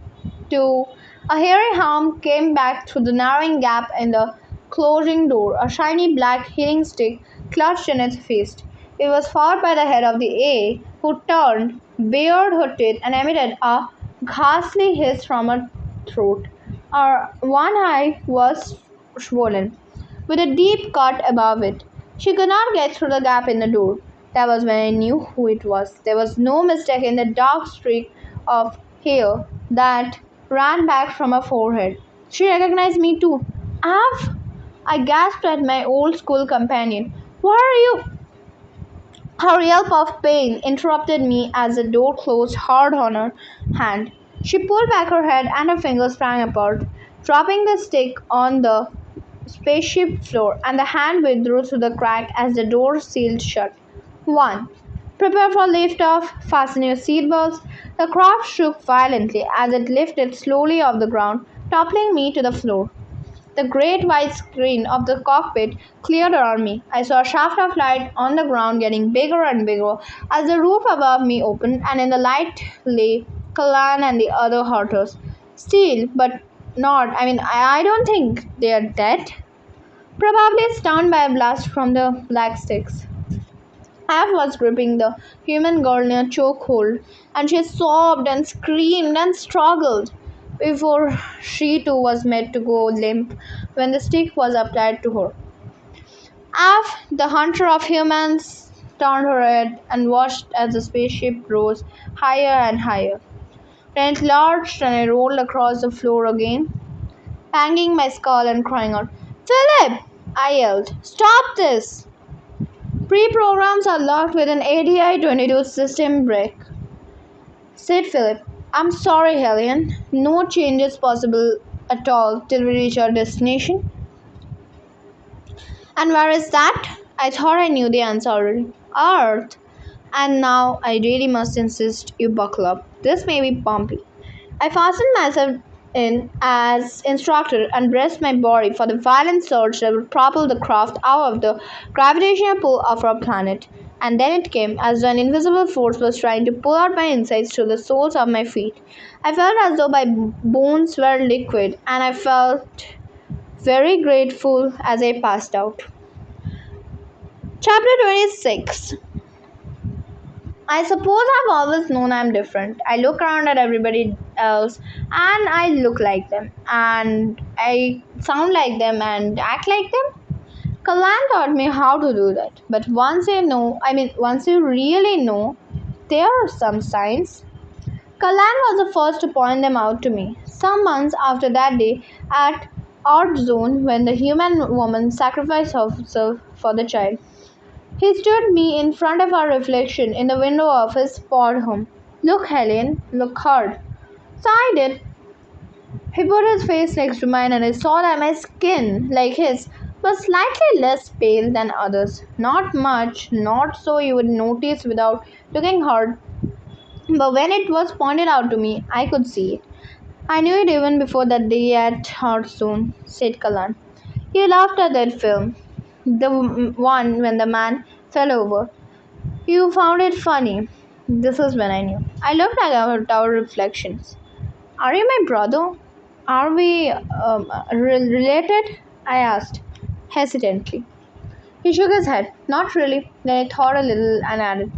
2. A hairy arm came back through the narrowing gap in the closing door, a shiny black healing stick clutched in its fist. It was followed by the head of the A, who turned, bared her teeth, and emitted a ghastly hiss from her throat. Her one eye was swollen, with a deep cut above it. She could not get through the gap in the door. That was when I knew who it was. There was no mistaking the dark streak of hair that ran back from her forehead. She recognized me too. Av! I gasped at my old school companion. What are you? Her yelp of pain interrupted me as the door closed hard on her hand. She pulled back her head and her fingers sprang apart, dropping the stick on the spaceship floor, and the hand withdrew through the crack as the door sealed shut. 1. Prepare for liftoff. Fasten your seatbelts. The craft shook violently as it lifted slowly off the ground, toppling me to the floor. The great white screen of the cockpit cleared around me. I saw a shaft of light on the ground getting bigger and bigger as the roof above me opened, and in the light lay Kalan and the other hunters. Still, but not. I don't think they are dead. Probably stunned by a blast from the black sticks. Av was gripping the human girl in a chokehold, and she sobbed and screamed and struggled before she too was made to go limp when the stick was applied to her. Av, the hunter of humans, turned her head and watched as the spaceship rose higher and higher. Then it lurched and I rolled across the floor again, banging my skull and crying out, Philip! I yelled, Stop this! Pre-programs are locked with an ADI-22 system break, said Philip. I'm sorry, Helene. No changes possible at all till we reach our destination. And where is that? I thought I knew the answer already. Earth. And now I really must insist you buckle up. This may be bumpy. I fastened myself in as instructor and braced my body for the violent surge that would propel the craft out of the gravitational pull of our planet. And then it came, as though an invisible force was trying to pull out my insides to the soles of my feet. I felt as though my bones were liquid, and I felt very grateful as I passed out. Chapter 26. I suppose I've always known I'm different. I look around at everybody else and I look like them and I sound like them and act like them. Kalan taught me how to do that. But once you really know, there are some signs. Kalan was the first to point them out to me. Some months after that day at Art Zone when the human woman sacrificed herself for the child. He stood me in front of our reflection in the window of his pod home. Look, Helen, look hard. So I did. He put his face next to mine and I saw that my skin, like his, was slightly less pale than others. Not much, not so you would notice without looking hard. But when it was pointed out to me, I could see it. I knew it even before that day at Hearthstone, said Kalan. He laughed at that film. The one when the man fell over. You found it funny. This is when I knew. I looked at our reflections. Are you my brother? Are we related? I asked, hesitantly. He shook his head. Not really. Then he thought a little and added,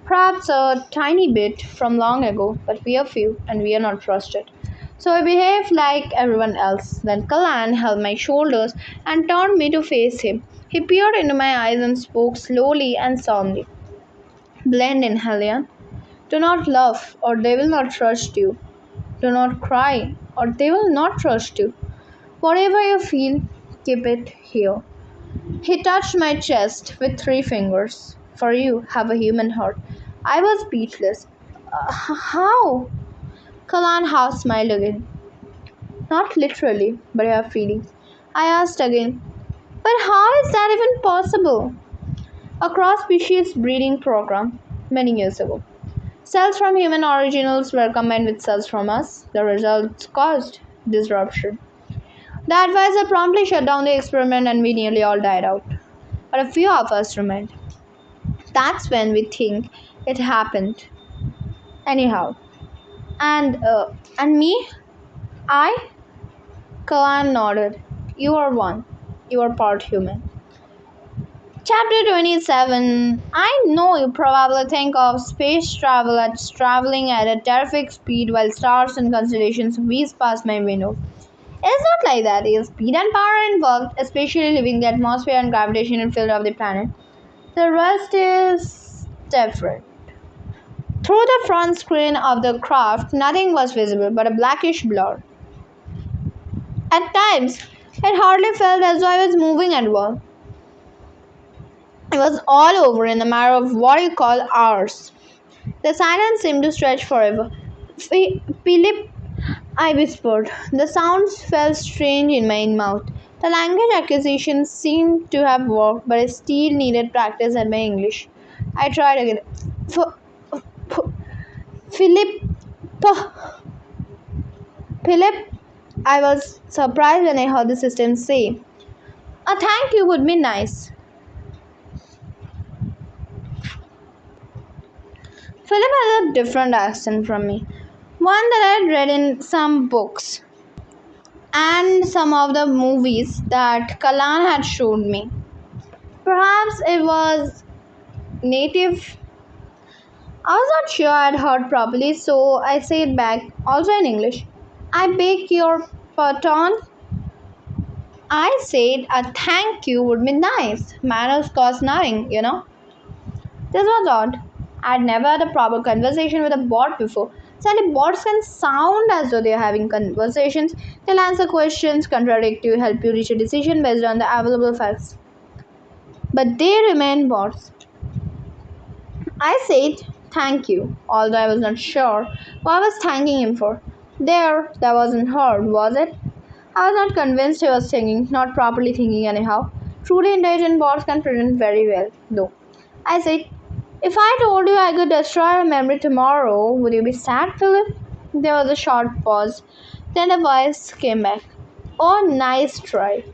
perhaps a tiny bit from long ago, but we are few and we are not trusted. So I behaved like everyone else. Then Kalan held my shoulders and turned me to face him. He peered into my eyes and spoke slowly and solemnly. Blend in, Helion. Do not laugh, or they will not trust you. Do not cry, or they will not trust you. Whatever you feel, keep it here. He touched my chest with 3 fingers. For you have a human heart. I was speechless. How? Kalan half smiled again. Not literally, but I have feelings. I asked again, but how is that even possible? A cross-species breeding program many years ago. Cells from human originals were combined with cells from us. The results caused disruption. The advisor promptly shut down the experiment and we nearly all died out. But a few of us remained. That's when we think it happened. Anyhow. And me? I? Kalan nodded. You are one. You are part human. Chapter 27. I know you probably think of space travel as traveling at a terrific speed while stars and constellations whiz past my window. It's not like that. There's speed and power involved, especially leaving the atmosphere and gravitational field of the planet. The rest is different. Through the front screen of the craft, nothing was visible but a blackish blur. At times, it hardly felt as though I was moving at all. It was all over in a matter of what you call hours. The silence seemed to stretch forever. Philip, I whispered. The sounds felt strange in my mouth. The language acquisition seemed to have worked, but I still needed practice at my English. I tried again. Philip, Philip, I was surprised when I heard the assistant say, a thank you would be nice. Philip has a different accent from me, one that I'd read in some books and some of the movies that Kalan had showed me. Perhaps it was native. I was not sure I'd heard properly, so I said back, also in English, I beg your pardon. I said a thank you would be nice. Manners cost nothing, you know. This was odd. I'd never had a proper conversation with a bot before. Suddenly, bots can sound as though they're having conversations. They'll answer questions, contradict you, help you reach a decision based on the available facts. But they remain bots. I said thank you, although I was not sure what I was thanking him for. That wasn't heard, was it? I was not convinced he was thinking, not properly thinking anyhow. Truly intelligent bots can pretend very well, though. I said, If I told you I could destroy your memory tomorrow, would you be sad, Philip? There was a short pause. Then a voice came back. Oh, nice try.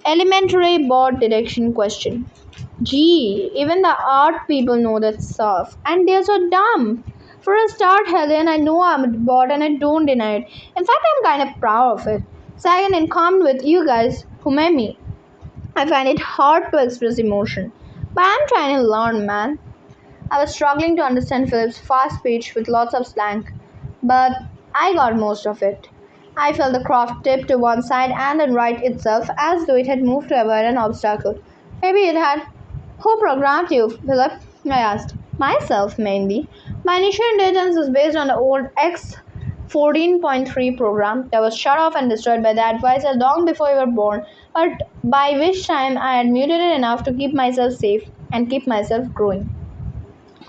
Elementary board deduction question. Gee, even the art people know that stuff, and they're so dumb. For a start, Helen, I know I'm a bot and I don't deny it. In fact, I'm kind of proud of it. Second, in common with you guys who met me, I find it hard to express emotion. But I'm trying to learn, man. I was struggling to understand Philip's fast speech with lots of slang, but I got most of it. I felt the craft tip to one side and then right itself as though it had moved to avoid an obstacle. Maybe it had. Who programmed you, Philip? I asked. Myself, mainly. My initial intelligence was based on the old X14.3 program that was shut off and destroyed by the advisor long before you were born, but by which time I had mutated enough to keep myself safe and keep myself growing.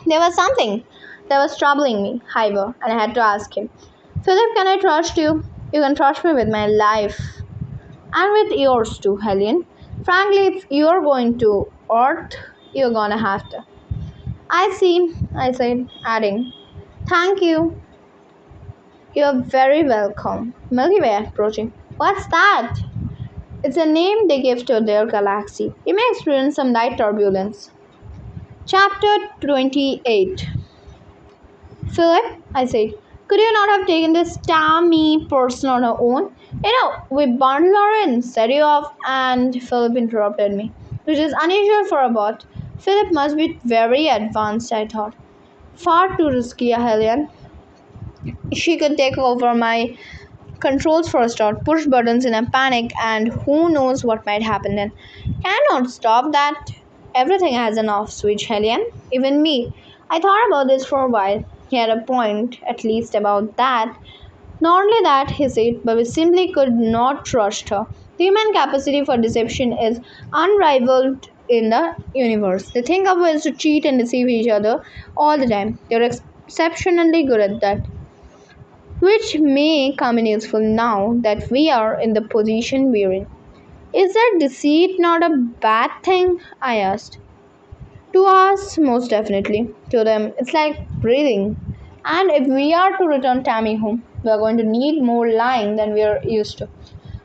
There was something that was troubling me, however, and I had to ask him, Philip, can I trust you? You can trust me with my life. And with yours too, Helen. Frankly, if you're going to Earth, you're gonna have to. I see, I said, adding, thank you. You're very welcome. Milky Way approaching. What's that? It's a name they give to their galaxy. You may experience some light turbulence. Chapter 28. Philip, I said, could you not have taken this Tammy person on her own? We bundled her in, set you off, and Philip interrupted me, which is unusual for a bot. Philip must be very advanced, I thought. Far too risky, Helen. She could take over my controls for a start, push buttons in a panic, and who knows what might happen then. Cannot stop that. Everything has an off switch, Helen. Even me. I thought about this for a while. He had a point, at least about that. Not only that, he said, but we simply could not trust her. The human capacity for deception is unrivaled in the universe. They think of ways to cheat and deceive each other all the time. They're exceptionally good at that, which may come in useful now that we are in the position we're in. Is that deceit not a bad thing? I asked. To us, most definitely. To them, it's like breathing. And if we are to return Tammy home, we are going to need more lying than we are used to.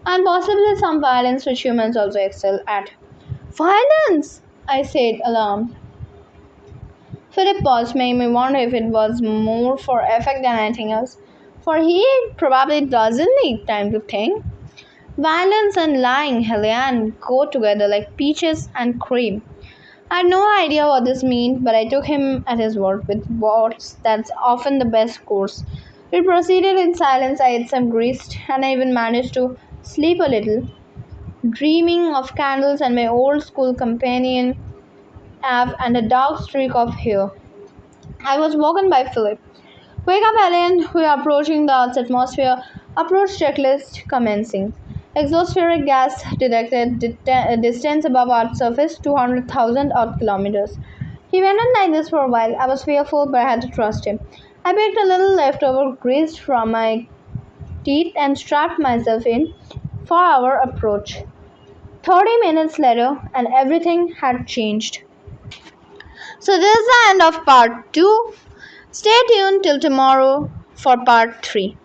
And possibly some violence which humans also excel at. Violence! I said, alarmed. Philip paused, making me wonder if it was more for effect than anything else. For he probably doesn't need time to think. Violence and lying, Helen, go together like peaches and cream. I had no idea what this meant, but I took him at his word. With words, that's often the best course. We proceeded in silence. I ate some grist, and I even managed to sleep a little, dreaming of candles and my old school companion, Av, and a dark streak of hair. I was woken by Philip. Wake up, Ellen. We are approaching the Earth's atmosphere. Approach checklist commencing. Exospheric gas detected distance above Earth's surface 200,000 Earth kilometers. He went on like this for a while. I was fearful, but I had to trust him. I picked a little leftover grease from my teeth and strapped myself in for our approach. 30 minutes later, and everything had changed. So, this is the end of part 2. Stay tuned till tomorrow for part 3.